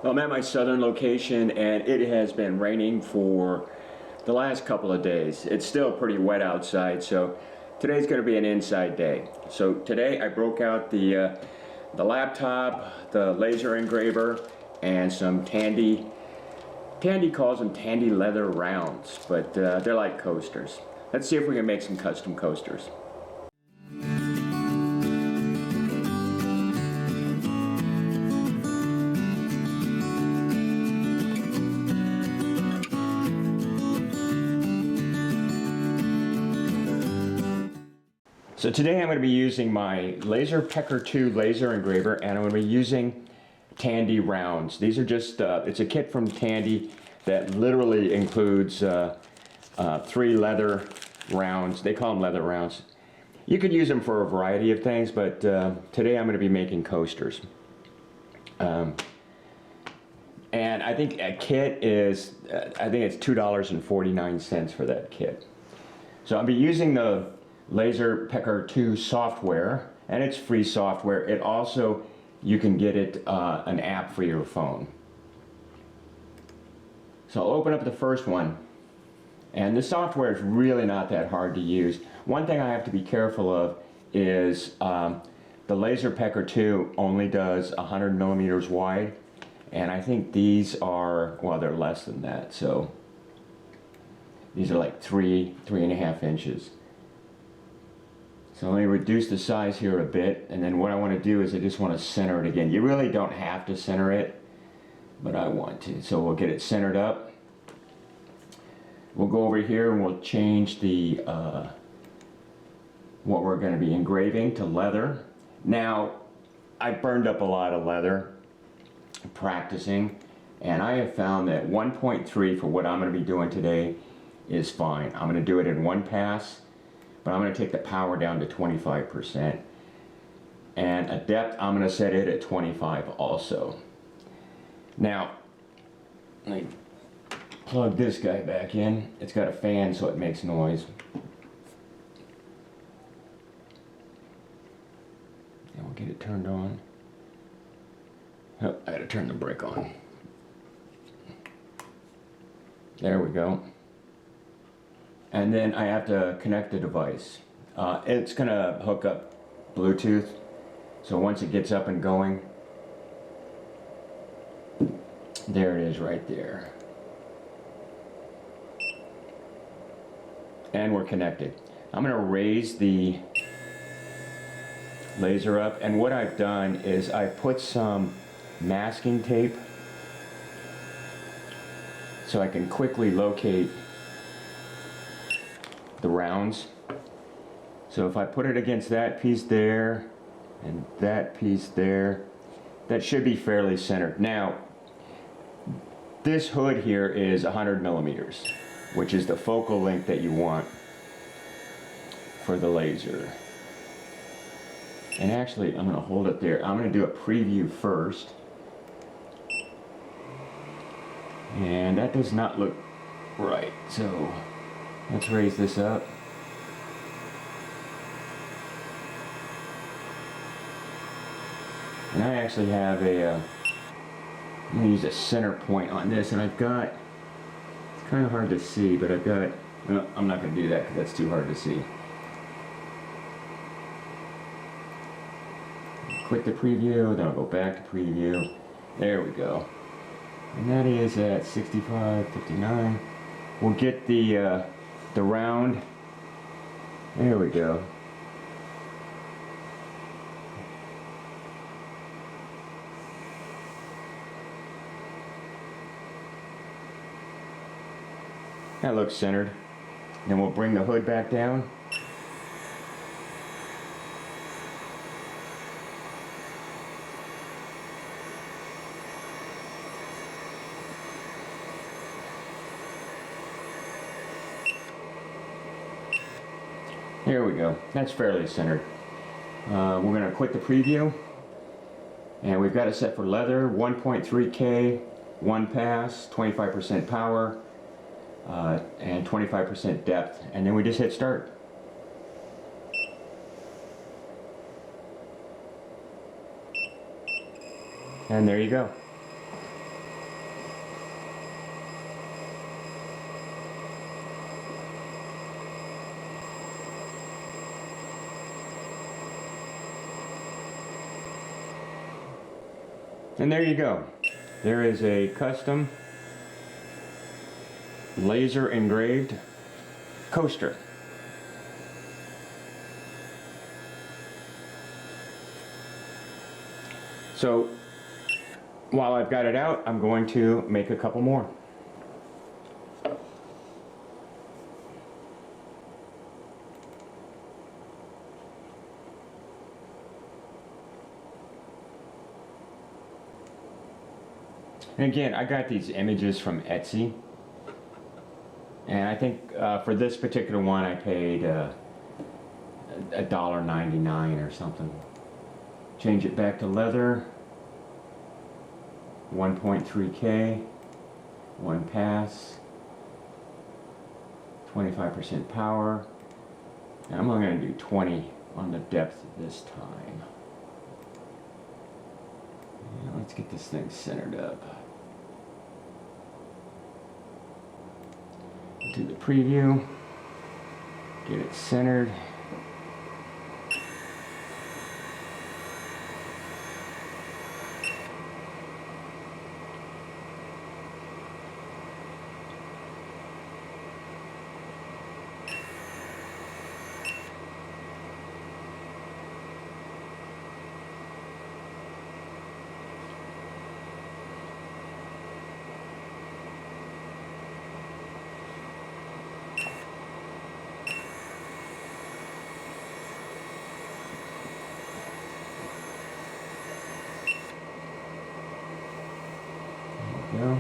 Well, I'm at my southern location and it has been raining for the last couple of days. It's still pretty wet outside, so today's going to be an inside day. So today I broke out the laptop, the laser engraver, and some Tandy calls them Tandy Leather Rounds, but they're like coasters. Let's see if we can make some custom coasters. So today I'm going to be using my LaserPecker 2 laser engraver, and I'm going to be using Tandy Rounds. These are just, it's a kit from Tandy that literally includes 3 leather rounds. They call them leather rounds. You could use them for a variety of things, but today I'm going to be making coasters. And I think a kit is, I think it's $2.49 for that kit. So I'll be using the LaserPecker 2 software, and it's free software. It also, you can get it an app for your phone. So I'll open up the first one, and the software is really not that hard to use. One thing I have to be careful of is the LaserPecker 2 only does 100 millimeters wide, and I think these are, well, they're less than that, so these are like 3.5 inches. So let me reduce the size here a bit, and then what I want to do is I just want to center it again. You really don't have to center it, but I want to. So we'll get it centered up. We'll go over here and we'll change the what we're going to be engraving to leather. Now, I burned up a lot of leather practicing, and I have found that 1.3 for what I'm going to be doing today is fine. I'm going to do it in one pass. But I'm going to take the power down to 25%. And a depth, I'm going to set it at 25 also. Now, let me plug this guy back in. It's got a fan so it makes noise. And we'll get it turned on. Oh, I got to turn the brake on. There we go. And then I have to connect the device. It's going to hook up Bluetooth, so once it gets up and going, there it is right there. And we're connected. I'm going to raise the laser up, and what I've done is I put some masking tape so I can quickly locate the rounds. So if I put it against that piece there and that piece there, that should be fairly centered. Now, this hood here is 100 millimeters, which is the focal length that you want for the laser. And actually, I'm going to hold it there. I'm going to do a preview first. And that does not look right, so let's raise this up. And I actually have a, I'm going to use a center point on this, and I've got, it's kind of hard to see, but I've got, no, I'm not going to do that because that's too hard to see. Quit the preview, then I'll go back to preview. There we go. And that is at 65.59. We'll get the round. There we go. That looks centered. Then we'll bring the hood back down. There we go. That's fairly centered. We're going to quit the preview. And we've got it set for leather, 1.3K, one pass, 25% power, and 25% depth. And then we just hit start. And there you go. And there you go. There is a custom laser engraved coaster. So while I've got it out, I'm going to make a couple more. And again, I got these images from Etsy, and I think for this particular one I paid $1.99 or something. Change it back to leather, 1.3K, one pass, 25% power, and I'm only going to do 20 on the depth this time. Now let's get this thing centered up. Do the preview, get it centered. Go.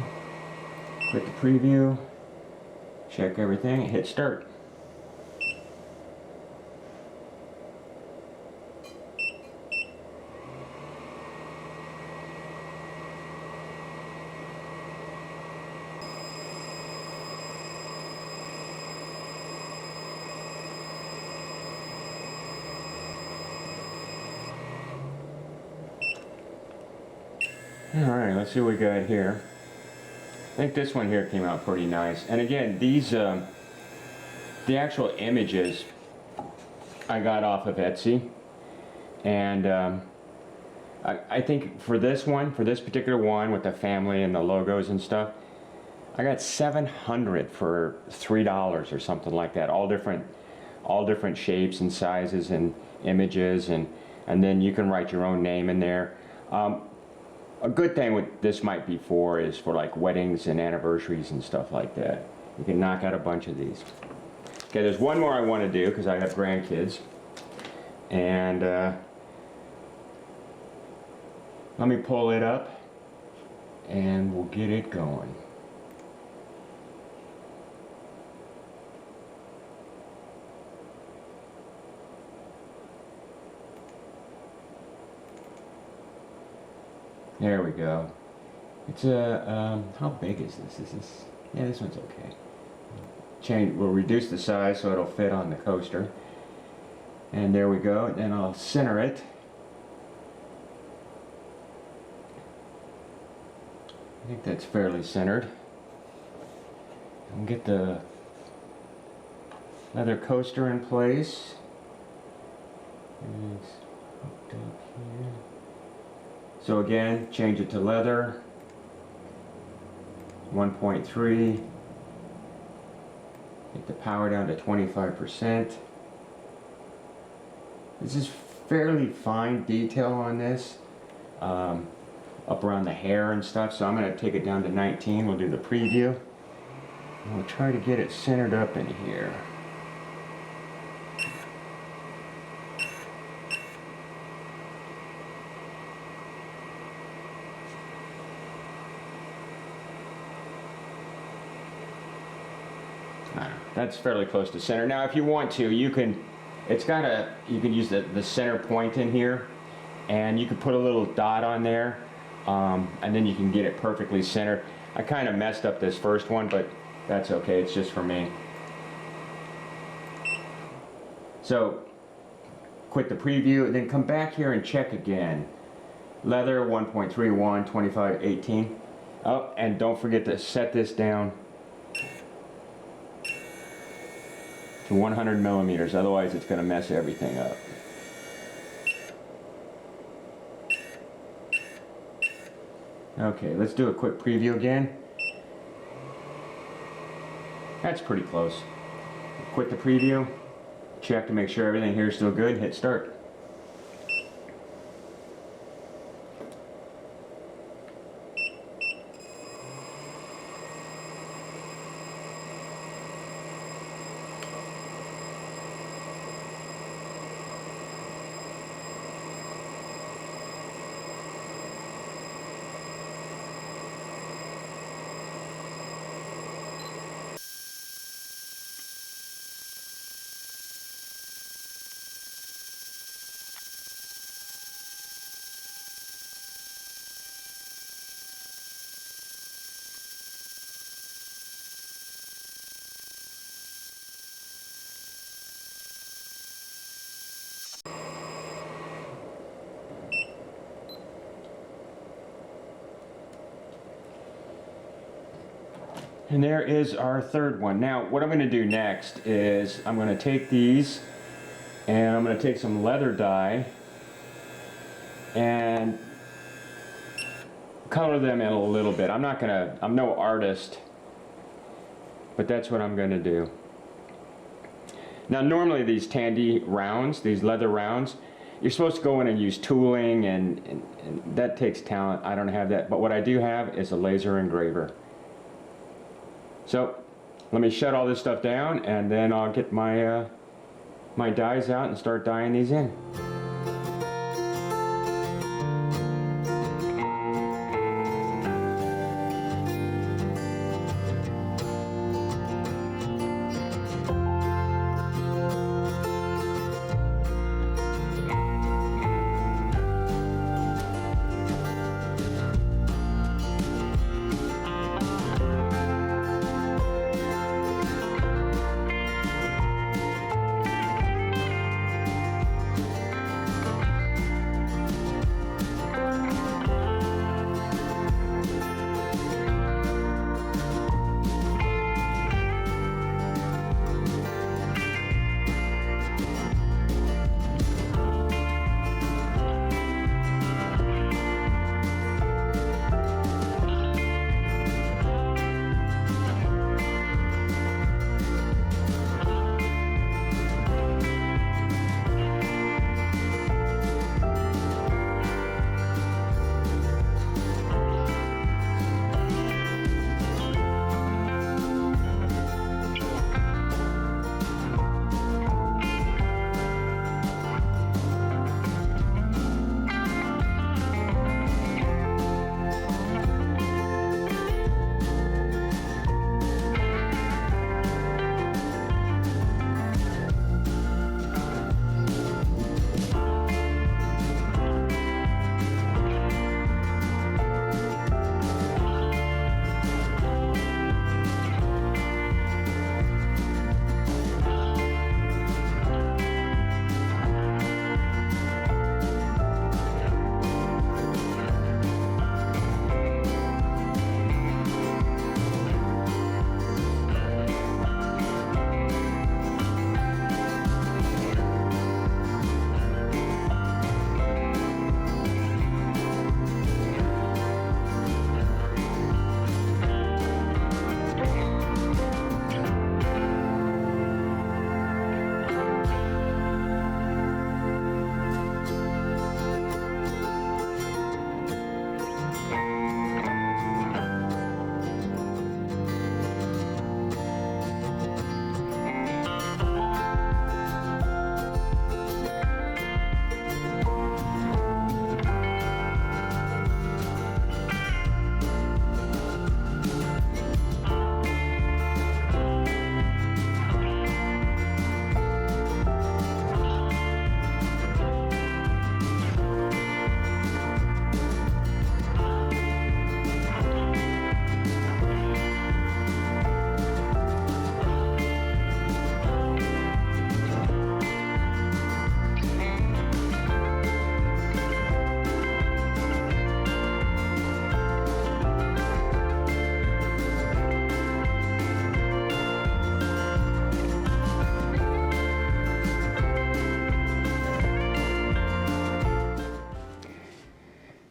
Quit the preview, check everything, and hit start. Alright, let's see what we got here. I think this one here came out pretty nice. And again, these, the actual images I got off of Etsy. And I think for this one, for this particular one with the family and the logos and stuff, I got 700 for $3 or something like that. All different shapes and sizes and images, and then you can write your own name in there. A good thing with this might be for is for like weddings and anniversaries and stuff like that. You can knock out a bunch of these. Okay, there's one more I want to do because I have grandkids. And let me pull it up and we'll get it going. There we go. It's a, how big is this? Is this, yeah, this one's okay. We'll reduce the size so it'll fit on the coaster. And there we go. Then I'll center it. I think that's fairly centered. And get the leather coaster in place. And it's hooked up here. So again, change it to leather, 1.3, get the power down to 25%. This is fairly fine detail on this, up around the hair and stuff, so I'm going to take it down to 19. We'll do the preview, and we'll try to get it centered up in here. That's fairly close to center. Now if you want to, you can, you can use the center point in here, and you can put a little dot on there, and then you can get it perfectly centered. I kind of messed up this first one, but that's okay, it's just for me. So quit the preview, and then come back here and check again. Leather 1.31, 25/18. Oh, and don't forget to set this down to 100 millimeters, otherwise it's going to mess everything up. Okay, let's do a quick preview again. That's pretty close. Quit the preview, check to make sure everything here is still good, hit start. And there is our third one. Now, what I'm going to do next is I'm going to take these and I'm going to take some leather dye and color them in a little bit. I'm no artist, but that's what I'm going to do. Now, normally these Tandy rounds, these leather rounds, you're supposed to go in and use tooling and that takes talent. I don't have that, but what I do have is a laser engraver. So let me shut all this stuff down and then I'll get my my dyes out and start dyeing these in.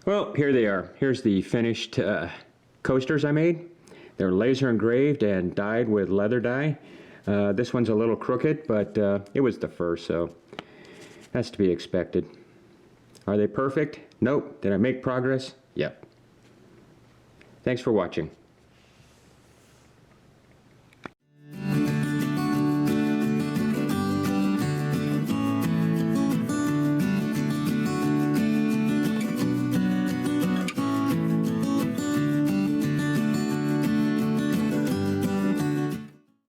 Well, here they are. Here's the finished coasters I made. They're laser engraved and dyed with leather dye. This one's a little crooked, but it was the first, so that's to be expected. Are they perfect? Nope. Did I make progress? Yep. Thanks for watching.